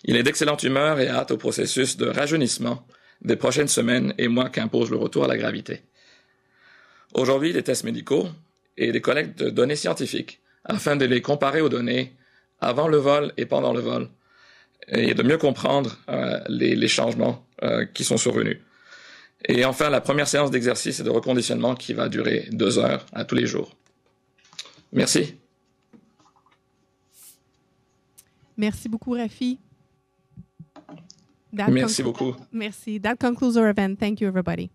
Il est d'excellente humeur et a hâte au processus de rajeunissement des prochaines semaines et mois qu'impose le retour à la gravité. Aujourd'hui, des tests médicaux et des collectes de données scientifiques afin de les comparer aux données avant le vol et pendant le vol et de mieux comprendre les changements qui sont survenus. Et enfin, la première séance d'exercice et de reconditionnement qui va durer 2 heures à tous les jours. Merci. Merci beaucoup, Rafi. Merci beaucoup. Merci. That concludes our event. Thank you, everybody.